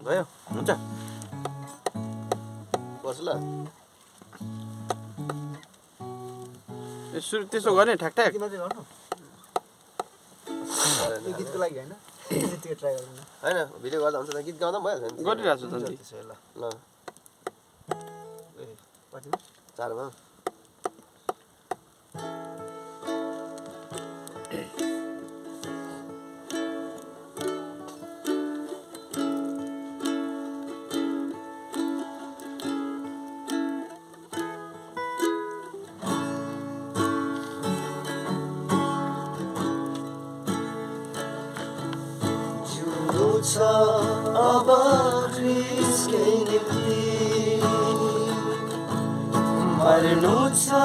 भयो हुन्छ बस ल सुरु त्यसो गर्ने ठ्याकठ्याक किन चाहिँ गर्नु यो गीतको लागि हैन त्यतिकै ट्राई गर्नु हैन भिडियो गर्दा हुन्छ त गीत गाउँदा पनि भइहाल्छ नि गरिरहेको छु त त्यसो ल ल ए कति 4 मा अब क्रिसकै निम्ति मर्नु छ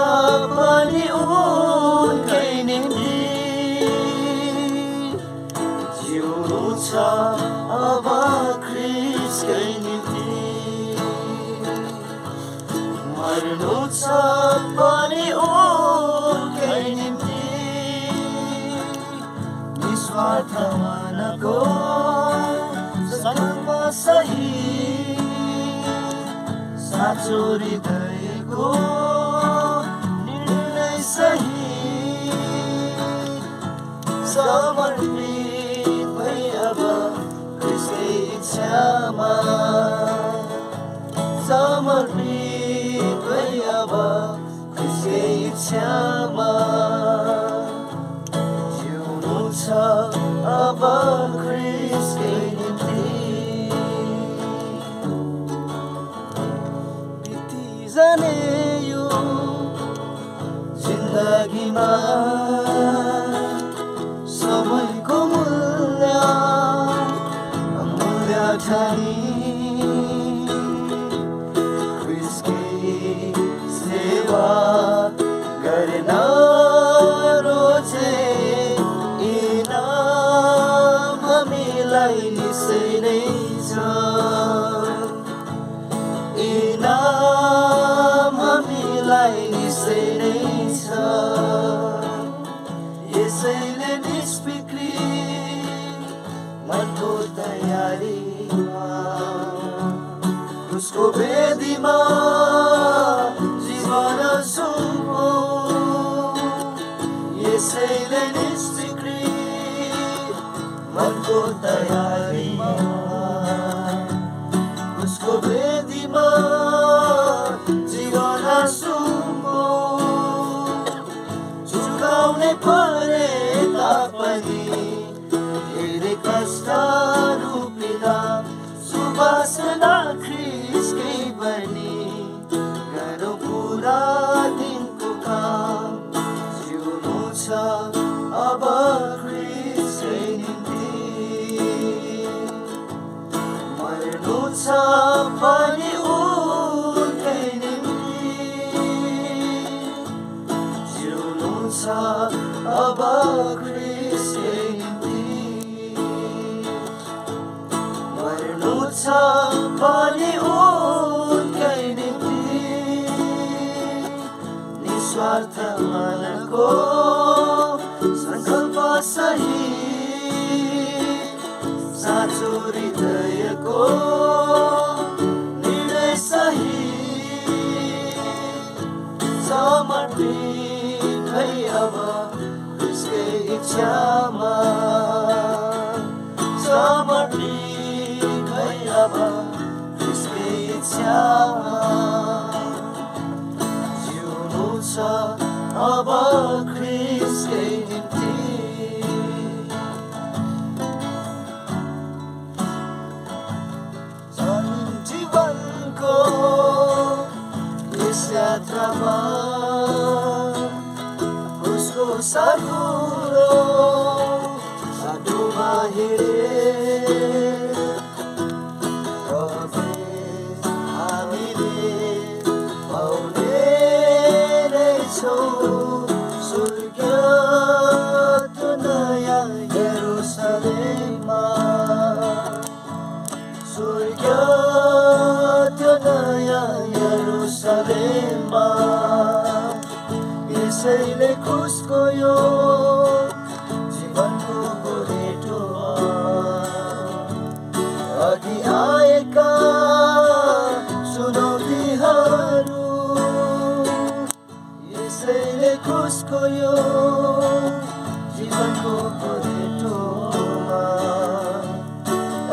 पनि उनकै निम्ति जिउनु छ अब क्रिसकै निम्ति मर्नु छ पनि उनकै निम्ति निस्वार्थ मनको सङ्गमा सही साँचो हृदयको निर्णय सही समर्पित भई अब क्रिसकै इच्छामा समर्पित भई अब क्रिसकै इच्छामा जिउनु छ अब क्रिसकै जाने यो जिन्दगीमा समयको मूल्य ठानी क्रिसकै सेवा गर्न रोजे इनाम हामीलाई निश्चय नै छ निश्चय नै छ यसैले निष्फिक्री मनको तयारीमा उसको वेदीमा जीवन सुम्पो यसैले निष्फिक्री मनको तयारीमा उसको वेदीमा जीवन सुम्पो झुकाउने परे तापनि धेरै कष्टहरू पिँदा सुवासना क्रिसकै बनी गरौँ पुरा दिनको काम जिउनु छ अब क्रिसकै निम्ति मर्नु छ पनि उनकै अब क्रिसकै निम्ति मर्नु छ पनि उनकै निम्ति निस्वार्थ मनको सङ्कल्प सही साँचो हृदयको निर्णय सही समर्पित भई अब क्रिसकै इच्छामा समर्पित भई अब क्रिसकै इच्छामा जिउनु छ अब क्रिसकै निम्ति जीवनको यस यात्रामा उसको साथुरो साथुमा हिँडे हामीले पाउने रहेछौँ स्वर्ग त्यो नयाँ यरुसलेममा स्वर्ग त्यो नयाँ यरुसलेममा यसैले खुसको यो जीवनको गोरेटोमा अघि आएका चुनौतीहरू यसैले खुसको यो जीवनको परेटोमा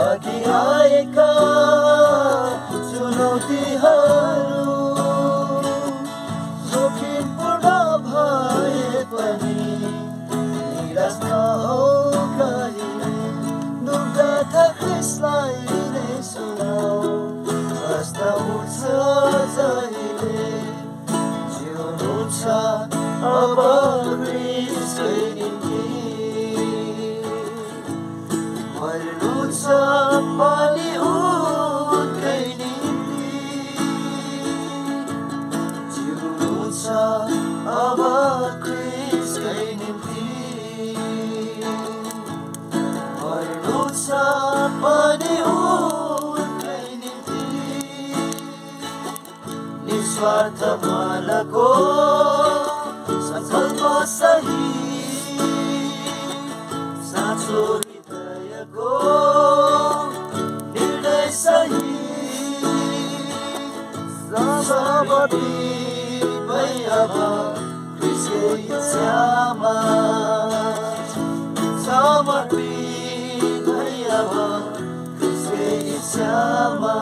अघि आएका चुनौतीहरू जोखिमपूर्ण भए पनि निराश नहौ कहिले डुब्दा त ख्रिस्टलाई नै सुनाऊ हाँस्दा उठ्छ जहिले जिउनु छ अब ख्रिस्टकै निम्ति मर्नु छ पनि उनकै निम्ति जिउनु छ अब ख्रिस्टकै निम्ति मर्नु छ पनि उनकै निम्ति निस्वार्थ मनको सङ्कल्प सही साँचो हृदयको निर्णय सही सहमति भई अब ख्रिस्टको इच्छामा समर्पित भई अब ख्रिस्टको इच्छामा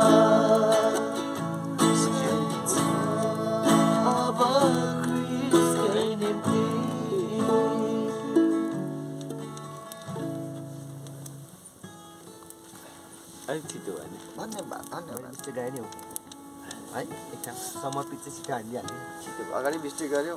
अब ख्रिस्टकै निम्ति अलिक छिटो भयो नि धन्यवाद धन्यवाद मिस्टेक गायो नि हौ है एकछिन समर्पित चाहिँ छिटो हालिहाल्यो छिटो अगाडि मिस्टेक गऱ्यो